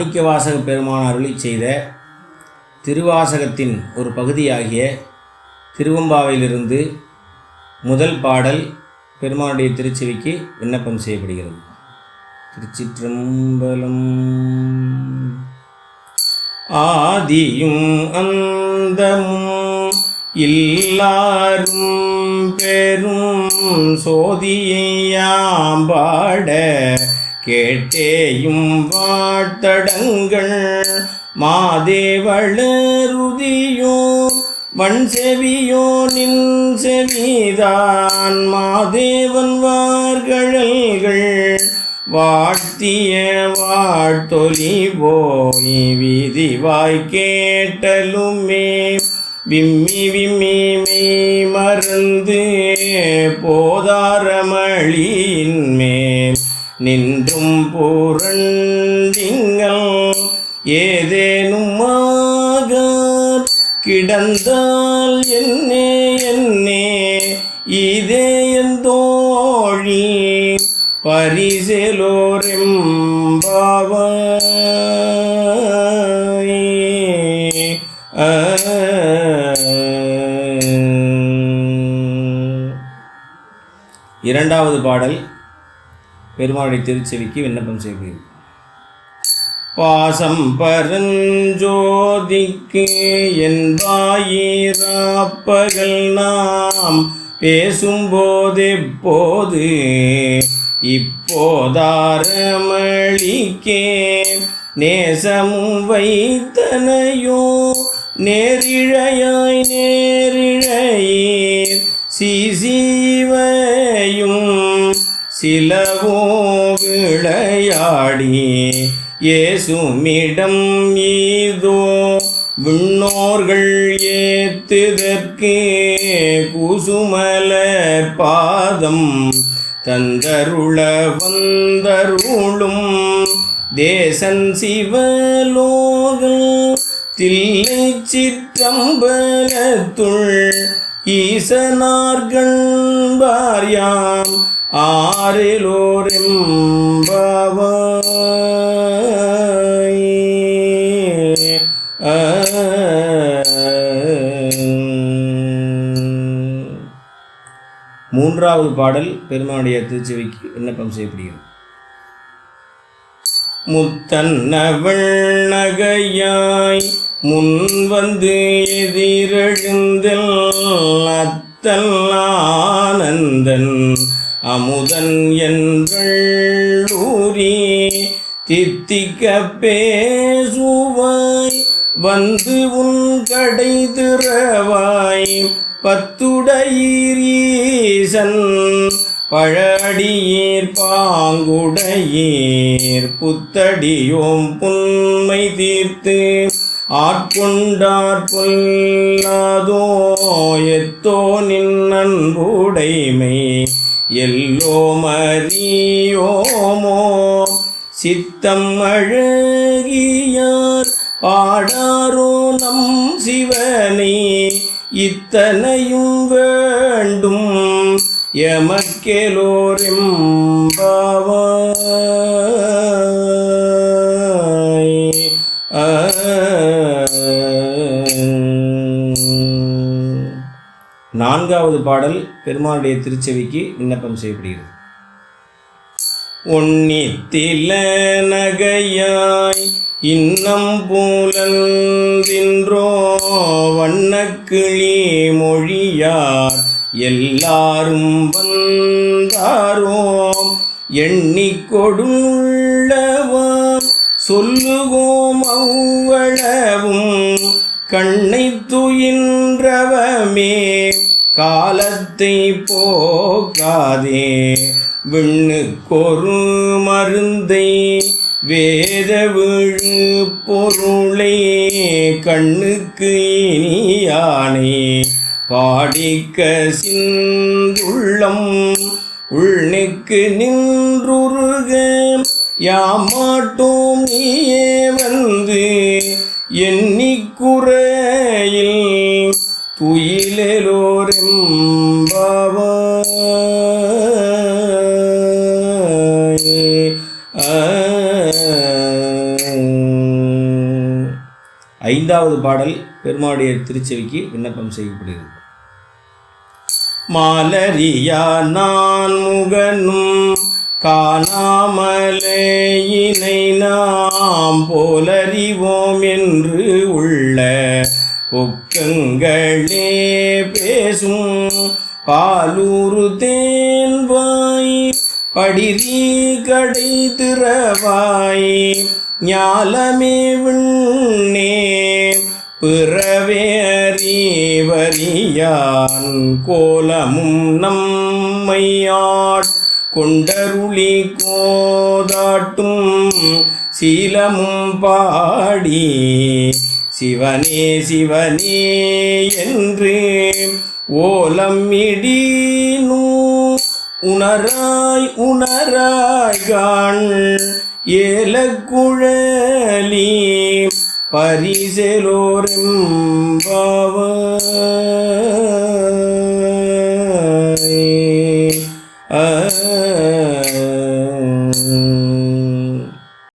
மாணிக்கவாசக பெருமான் அருளி செய்த திருவாசகத்தின் ஒரு பகுதியாகிய திருவெம்பாவையிலிருந்து முதல் பாடல் பெருமானுடைய திருச்செவிக்கு விண்ணப்பம் செய்யப்படுகிறது. திருச்சிற்றம்பலம். ஆதியும் அந்தமும் இல்லாரும் பெரும் சோதியாம் பாட கேட்டேயும் வாட்டடங்கள் மாதேவளருதியோ வன்செவியோ நின் செவிதான் மாதேவன் வார்கழல்கள் வாழ்த்திய வாழ்த்தொலி போய் விதிவாய் கேட்டலுமே விம்மி விம்மி மெய் மறந்து போதாரமளியின் மேல் நின்றும் புரண்டிங்கள் ஏதேனும் ஆகார் கிடந்தால் என்னே என்னே இதே என் தோழி பரிசெலோரெம்பாவாய். இரண்டாவது பாடல் பெருமாளுடைய திருச்செவிக்கு விண்ணப்பம் செய்கிறது. பாசம் பரஞ்சோதிக்கு என்பாயிராப்பகல் நாம் பேசும்போதெப்போது இப்போதாரமளிக்கே நேசமும் வைத்தனையோ நேரிழையாய் நேரிழையீர் சீசீவையும் சிலவோ விளையாடி ஏசுமிடம் ஈதோ விண்ணோர்கள் ஏத்துதற்கு குசுமலர் பாதம் தந்தருள வந்தருளும் தேசன் சிவலோகம் தில்லை சிற்றம்பலத்துள் ஈசனார்கண் பாரியாம் ஆரிலோரெம்பாவாய். மூன்றாவது பாடல் பெருமானுடைய திருச்செவிக்கு விண்ணப்பம் செய்யப்படுகிறது. முத்தன்னவள் நகையாய் முன் வந்து எதிரெழுந்தல் அத்தல் ஆனந்தன் அமுதன் என்றூரி தித்திக்க பேசுவாய் வந்து உன் கடை திறவாய் பத்துடையீரீசன் பழடியீர் பாங்குடையீர் புத்தடியோம் புன்மை தீர்த்து ஆட்கொண்டார் பொல்லாதோ எத்தோ நின் அன்புடைமை எல்லோம் அறியோமோ சித்தம் அழகியார் பாடாரோ நம் சிவனை இத்தனையும் வேண்டும் எமக்கெலோரெம்பாவாய். நான்காவது பாடல் பெருமாளுடைய திருச்செவிக்கு விண்ணப்பம் செய்யப்படுகிறது. ஒன்னித்தில நகையாய் இன்னம் பூலந்தின்றோ வண்ணக்கிளி மொழியார் எல்லாரும் வந்தாரோ எண்ணிக்கொடுள்ளவாம் சொல்லுவோம் அவ்வளவும் கண்ணை துயின்றவமே காலத்தை போக்காதே விண்ணுக்கொரு மருந்தை வேத விழு பொருளை கண்ணுக்கு இனியானே பாடிக்க சிந்துள்ளம் உள்நிற்கு நின்றுருக யாமாட்டோம் நீயே வந்து எண்ணிக்குறையில் துயிலெலோரெம்பாவாய். 5வது பாடல் பெருமாளுடைய திருச்செவிக்கு விண்ணப்பம் செய்யப்படுகிறது. மாலரியா நான் முகனும் காணாமலேயினை நாம் போலறிவோம் என்று உள்ள ஒக்கங்களே பேசும் பாலூரு தேன்வாய் படிரி கடை திறவாய் ஞாலமே விண்ணே பிறவே அறிவறியான் கோலமும் நம்மையாட் கொண்டருளி கோதாட்டும் சீலமும் பாடி சிவனே சிவனே என்று ஓலம் இடினு உணராய் உணராய் காண் ஏலக்குழலி பரிசெலோரெம்பாவாய்.